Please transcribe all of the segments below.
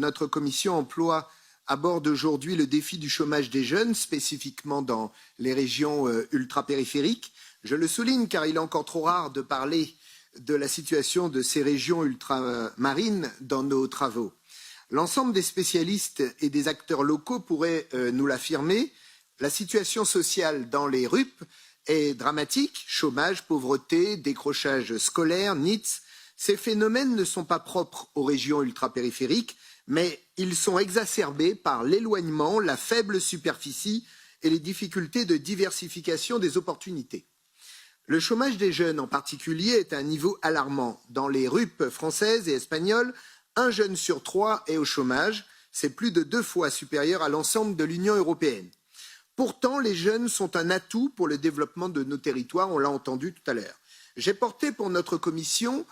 Notre commission emploi aborde aujourd'hui le défi du chômage des jeunes, spécifiquement dans les régions ultrapériphériques. Je le souligne car il est encore trop rare de parler de la situation de ces régions ultramarines dans nos travaux. L'ensemble des spécialistes et des acteurs locaux pourraient nous l'affirmer. La situation sociale dans les RUP est dramatique. Chômage, pauvreté, décrochage scolaire, NEETs. Ces phénomènes ne sont pas propres aux régions ultrapériphériques, mais ils sont exacerbés par l'éloignement, la faible superficie et les difficultés de diversification des opportunités. Le chômage des jeunes en particulier est à un niveau alarmant. Dans les RUP françaises et espagnoles, 1 jeune sur 3 est au chômage. C'est plus de 2 fois supérieur à l'ensemble de l'Union européenne. Pourtant, les jeunes sont un atout pour le développement de nos territoires, on l'a entendu tout à l'heure. J'ai porté pour notre commission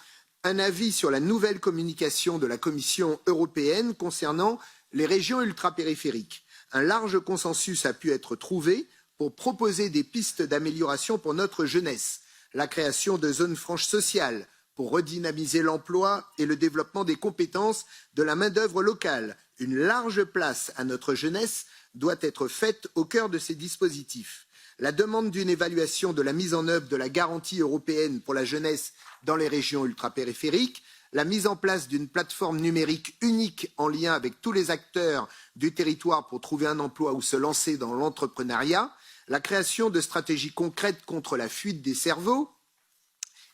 un avis sur la nouvelle communication de la Commission européenne concernant les régions ultrapériphériques. Un large consensus a pu être trouvé pour proposer des pistes d'amélioration pour notre jeunesse. La création de zones franches sociales pour redynamiser l'emploi et le développement des compétences de la main-d'œuvre locale. Une large place à notre jeunesse doit être faite au cœur de ces dispositifs. La demande d'une évaluation de la mise en œuvre de la garantie européenne pour la jeunesse dans les régions ultrapériphériques, la mise en place d'une plateforme numérique unique en lien avec tous les acteurs du territoire pour trouver un emploi ou se lancer dans l'entrepreneuriat, la création de stratégies concrètes contre la fuite des cerveaux,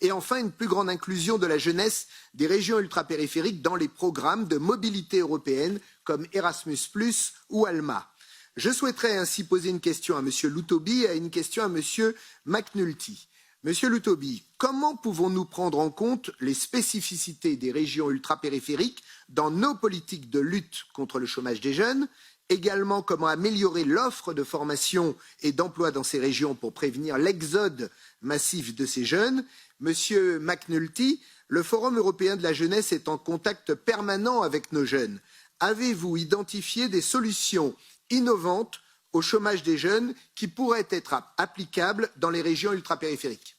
et enfin une plus grande inclusion de la jeunesse des régions ultrapériphériques dans les programmes de mobilité européenne comme Erasmus+ ou ALMA. Je souhaiterais ainsi poser une question à M. Loutobi et une question à M. McNulty. Monsieur Loutobi, comment pouvons-nous prendre en compte les spécificités des régions ultrapériphériques dans nos politiques de lutte contre le chômage des jeunes? Également, comment améliorer l'offre de formation et d'emploi dans ces régions pour prévenir l'exode massif de ces jeunes? Monsieur McNulty, le Forum européen de la jeunesse est en contact permanent avec nos jeunes. Avez-vous identifié des solutions innovantes au chômage des jeunes qui pourraient être applicables dans les régions ultrapériphériques?